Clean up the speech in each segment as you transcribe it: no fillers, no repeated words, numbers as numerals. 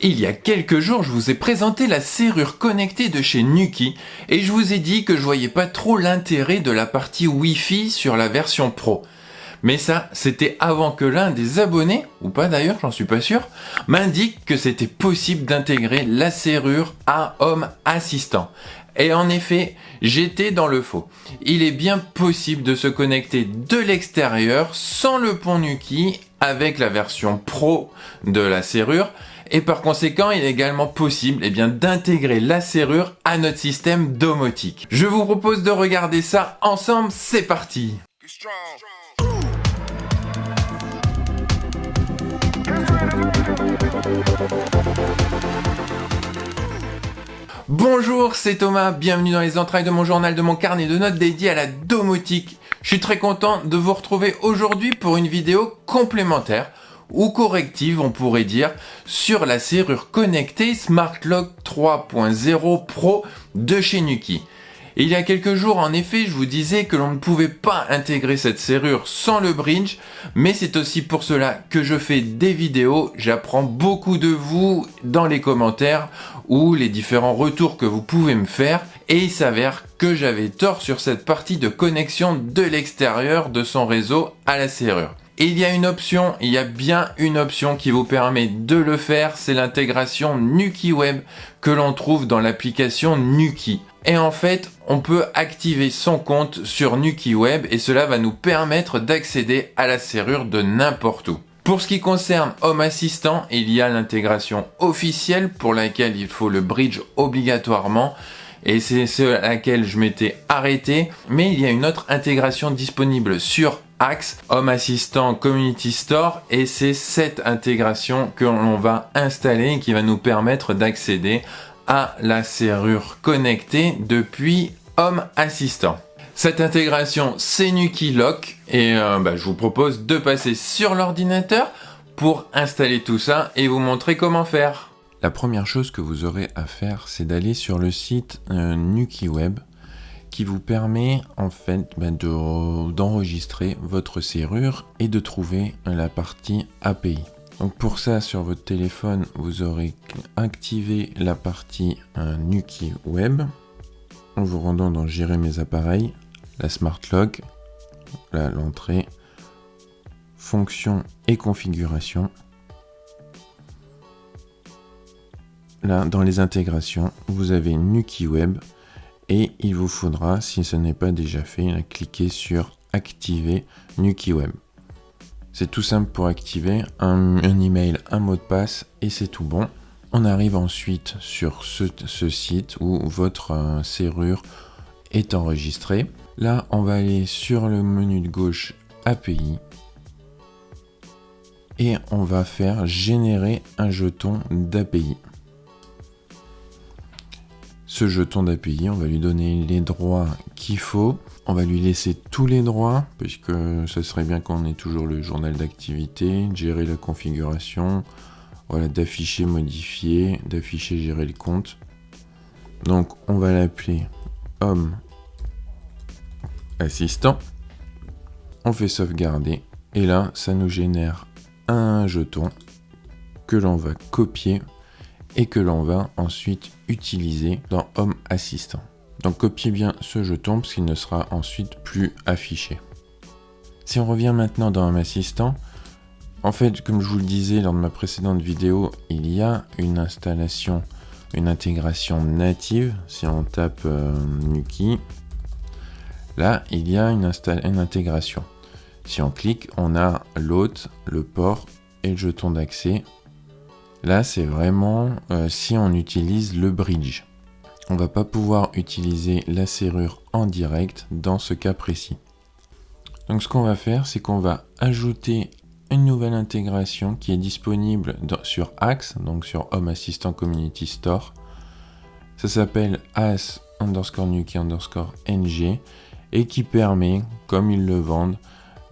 Il y a quelques jours, je vous ai présenté la serrure connectée de chez Nuki et je vous ai dit que je voyais pas trop l'intérêt de la partie Wi-Fi sur la version Pro. Mais ça, c'était avant que l'un des abonnés, ou pas d'ailleurs, j'en suis pas sûr, m'indique que c'était possible d'intégrer la serrure à Home Assistant. Et en effet, j'étais dans le faux. Il est bien possible de se connecter de l'extérieur sans le pont Nuki avec la version Pro de la serrure. Et par conséquent, il est également possible d'intégrer la serrure à notre système domotique. Je vous propose de regarder ça ensemble, c'est parti! Bonjour, c'est Thomas, bienvenue dans les entrailles de mon journal, de mon carnet de notes dédié à la domotique. Je suis très content de vous retrouver aujourd'hui pour une vidéo complémentaire ou corrective, on pourrait dire, sur la serrure connectée Smart Lock 3.0 Pro de chez Nuki. Il y a quelques jours, en effet, je vous disais que l'on ne pouvait pas intégrer cette serrure sans le bridge, mais c'est aussi pour cela que je fais des vidéos. J'apprends beaucoup de vous dans les commentaires ou les différents retours que vous pouvez me faire, et il s'avère que j'avais tort sur cette partie de connexion de l'extérieur de son réseau à la serrure. Et il y a bien une option qui vous permet de le faire, c'est l'intégration Nuki Web que l'on trouve dans l'application Nuki. Et en fait, on peut activer son compte sur Nuki Web et cela va nous permettre d'accéder à la serrure de n'importe où. Pour ce qui concerne Home Assistant, il y a l'intégration officielle pour laquelle il faut le bridge obligatoirement. Et c'est à laquelle je m'étais arrêté. Mais il y a une autre intégration disponible sur Axe, Home Assistant Community Store, et c'est cette intégration que l'on va installer et qui va nous permettre d'accéder à la serrure connectée depuis Home Assistant. Cette intégration, c'est Nuki Lock, et je vous propose de passer sur l'ordinateur pour installer tout ça et vous montrer comment faire. La première chose que vous aurez à faire, c'est d'aller sur le site Nuki Web, qui vous permet en fait d'enregistrer votre serrure et de trouver la partie API. Donc pour ça, sur votre téléphone, vous aurez activé la partie Nuki Web en vous rendant dans Gérer mes appareils, la Smart Lock, l'entrée, Fonctions et configuration. Là, dans les intégrations, vous avez Nuki Web. Et il vous faudra, si ce n'est pas déjà fait, cliquer sur Activer Nuki Web. C'est tout simple pour activer un email, un mot de passe et c'est tout bon. On arrive ensuite sur ce site où votre serrure est enregistrée. Là, on va aller sur le menu de gauche API et on va faire générer un jeton d'API. Ce jeton d'API, on va lui donner les droits qu'il faut. On va lui laisser tous les droits, puisque ce serait bien qu'on ait toujours le journal d'activité, gérer la configuration, voilà, d'afficher, modifier, d'afficher, gérer le compte. Donc, on va l'appeler Home Assistant. On fait sauvegarder. Et là, ça nous génère un jeton que l'on va copier et que l'on va ensuite utiliser dans Home Assistant. Donc copiez bien ce jeton parce qu'il ne sera ensuite plus affiché. Si on revient maintenant dans Home Assistant, en fait, comme je vous le disais lors de ma précédente vidéo, il y a une installation, une intégration native. Si on tape Nuki, là, il y a une intégration. Si on clique, on a l'hôte, le port et le jeton d'accès. Là, c'est vraiment si on utilise le bridge. On ne va pas pouvoir utiliser la serrure en direct dans ce cas précis. Donc, ce qu'on va faire, c'est qu'on va ajouter une nouvelle intégration qui est disponible sur Axe, donc sur Home Assistant Community Store. Ça s'appelle as_nuki_ng et qui permet, comme ils le vendent,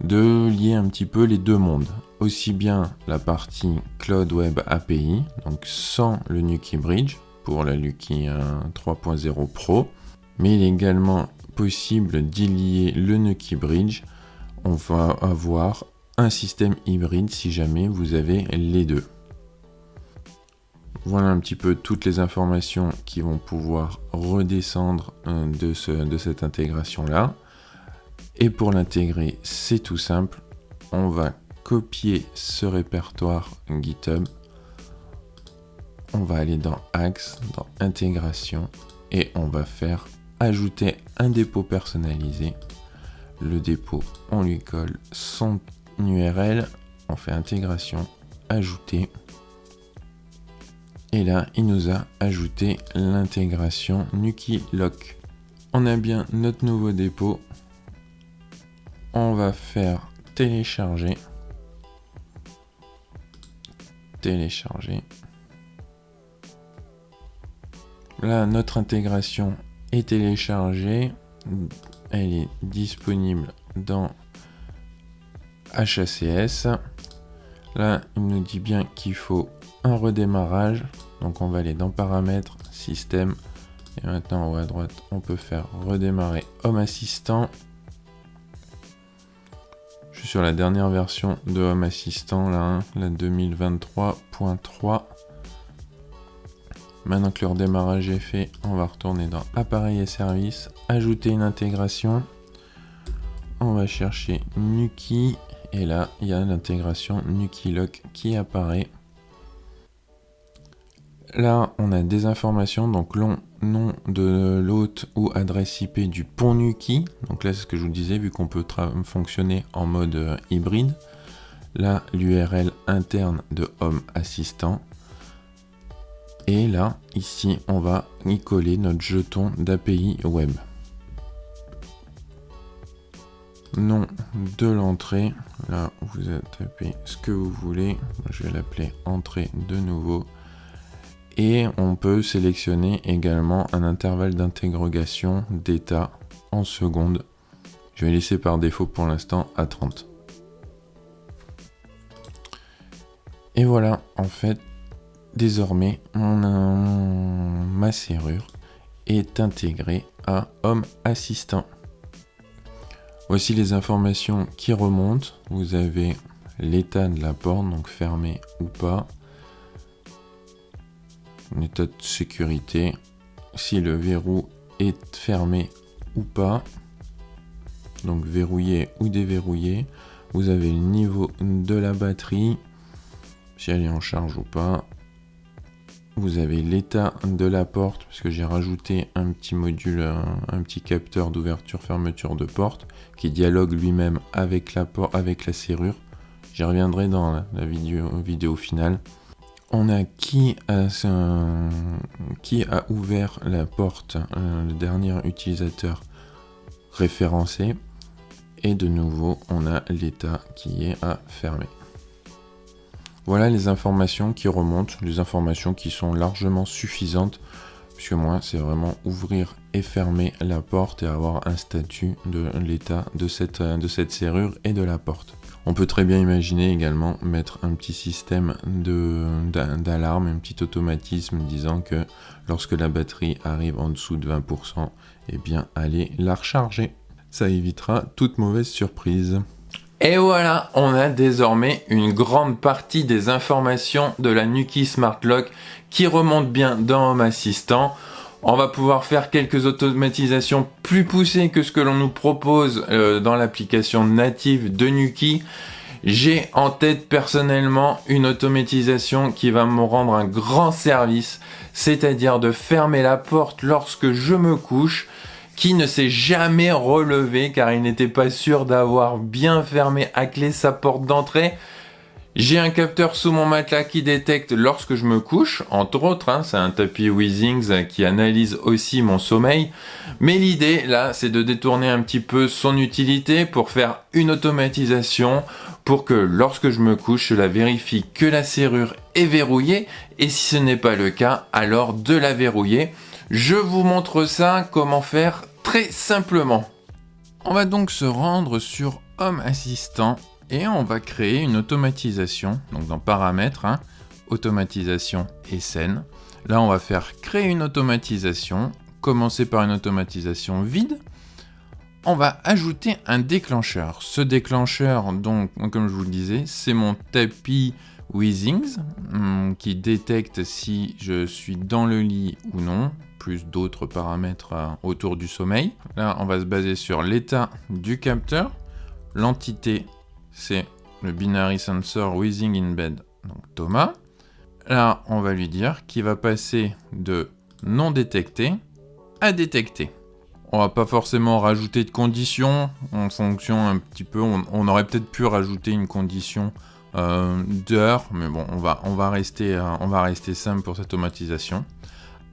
de lier un petit peu les deux mondes. Aussi bien la partie Cloud Web API, donc sans le Nuki Bridge pour la Nuki 3.0 Pro, mais il est également possible d'y lier le Nuki Bridge. On va avoir un système hybride si jamais vous avez les deux. Voilà un petit peu toutes les informations qui vont pouvoir redescendre de cette intégration-là. Et pour l'intégrer, c'est tout simple. On va copier ce répertoire GitHub. On va aller dans Axe, dans Intégration, et on va faire ajouter un dépôt personnalisé. Le dépôt, on lui colle son URL, on fait Intégration, Ajouter. Et là, il nous a ajouté l'intégration NukiLock. On a bien notre nouveau dépôt. On va faire télécharger. Télécharger. Là, notre intégration est téléchargée. Elle est disponible dans HACS. Là, il nous dit bien qu'il faut un redémarrage. Donc, on va aller dans Paramètres, Système. Et maintenant, en haut à droite, on peut faire redémarrer Home Assistant. Je suis sur la dernière version de Home Assistant, là, la 2023.3. Maintenant que le redémarrage est fait, on va retourner dans Appareil et services, ajouter une intégration. On va chercher Nuki. Et là, il y a l'intégration NukiLock qui apparaît. Là, on a des informations, donc nom de l'hôte ou adresse IP du pont Nuki. Donc là, c'est ce que je vous disais, vu qu'on peut fonctionner en mode hybride. Là, l'URL interne de Home Assistant. Et là, ici, on va y coller notre jeton d'API web. Nom de l'entrée. Là, vous tapez ce que vous voulez. Je vais l'appeler entrée de nouveau. Et on peut sélectionner également un intervalle d'interrogation d'état en secondes. Je vais laisser par défaut pour l'instant à 30. Et voilà, en fait, désormais, ma serrure est intégrée à Home Assistant. Voici les informations qui remontent. Vous avez l'état de la porte, donc fermé ou pas. L'état de sécurité, si le verrou est fermé ou pas, donc verrouillé ou déverrouillé. Vous avez le niveau de la batterie, si elle est en charge ou pas. Vous avez l'état de la porte, parce que j'ai rajouté un petit module, un petit capteur d'ouverture-fermeture de porte, qui dialogue lui-même avec la serrure. J'y reviendrai dans la vidéo finale. On a qui a ouvert la porte, le dernier utilisateur référencé. Et de nouveau, on a l'état qui est à fermer. Voilà les informations qui remontent, les informations qui sont largement suffisantes, puisque moi, c'est vraiment ouvrir et fermer la porte et avoir un statut de l'état de cette serrure et de la porte. On peut très bien imaginer également mettre un petit système d'alarme, un petit automatisme disant que lorsque la batterie arrive en dessous de 20%, eh bien, allez la recharger. Ça évitera toute mauvaise surprise. Et voilà, on a désormais une grande partie des informations de la Nuki Smart Lock qui remontent bien dans Home Assistant. On va pouvoir faire quelques automatisations plus poussées que ce que l'on nous propose dans l'application native de Nuki. J'ai en tête personnellement une automatisation qui va me rendre un grand service, c'est-à-dire de fermer la porte lorsque je me couche, qui ne s'est jamais relevé car il n'était pas sûr d'avoir bien fermé à clé sa porte d'entrée. J'ai un capteur sous mon matelas qui détecte lorsque je me couche, entre autres, c'est un tapis Weezings qui analyse aussi mon sommeil. Mais l'idée, là, c'est de détourner un petit peu son utilité pour faire une automatisation pour que lorsque je me couche, cela vérifie que la serrure est verrouillée et si ce n'est pas le cas, alors de la verrouiller. Je vous montre ça, comment faire très simplement. On va donc se rendre sur Home Assistant. Et on va créer une automatisation, donc dans Paramètres, automatisation et scène. Là, on va faire créer une automatisation, commencer par une automatisation vide. On va ajouter un déclencheur. Ce déclencheur, donc, comme je vous le disais, c'est mon tapis Wheezings, qui détecte si je suis dans le lit ou non, plus d'autres paramètres autour du sommeil. Là, on va se baser sur l'état du capteur. L'entité, c'est le binary sensor wheezing in bed, donc Thomas. Là, on va lui dire qu'il va passer de non détecté à détecté. On va pas forcément rajouter de conditions en fonction un petit peu. On aurait peut-être pu rajouter une condition d'heure, mais bon, on va rester simple pour cette automatisation.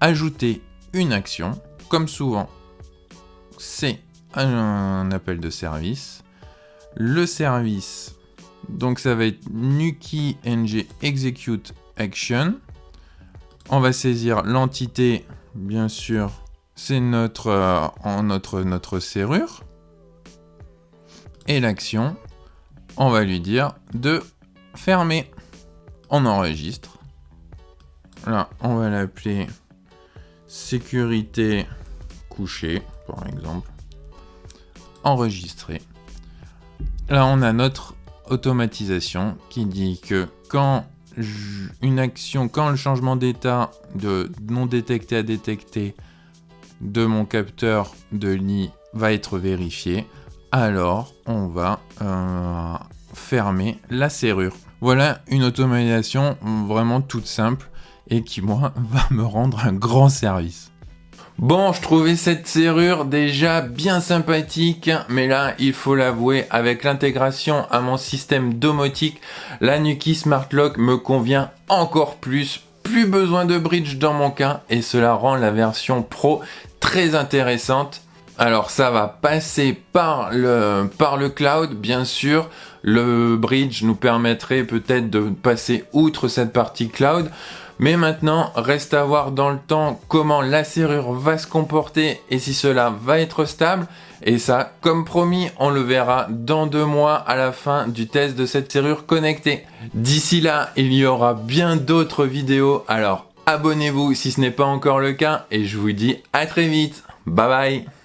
Ajouter une action, comme souvent, c'est un appel de service. Le service, donc ça va être nuki ng execute action. On va saisir l'entité, bien sûr, c'est notre serrure. Et l'action, on va lui dire de fermer. On enregistre. Là, on va l'appeler sécurité couchée, par exemple. Enregistrer. Là, on a notre automatisation qui dit que quand le changement d'état de non détecté à détecté de mon capteur de lit va être vérifié, alors on va fermer la serrure. Voilà une automatisation vraiment toute simple et qui, moi, va me rendre un grand service. Bon, je trouvais cette serrure déjà bien sympathique, mais là, il faut l'avouer, avec l'intégration à mon système domotique, la Nuki Smart Lock me convient encore plus. Plus besoin de bridge dans mon cas, et cela rend la version Pro très intéressante. Alors ça va passer par le cloud, bien sûr. Le bridge nous permettrait peut-être de passer outre cette partie cloud. Mais maintenant, reste à voir dans le temps comment la serrure va se comporter et si cela va être stable. Et ça, comme promis, on le verra dans 2 mois à la fin du test de cette serrure connectée. D'ici là, il y aura bien d'autres vidéos. Alors abonnez-vous si ce n'est pas encore le cas et je vous dis à très vite. Bye bye.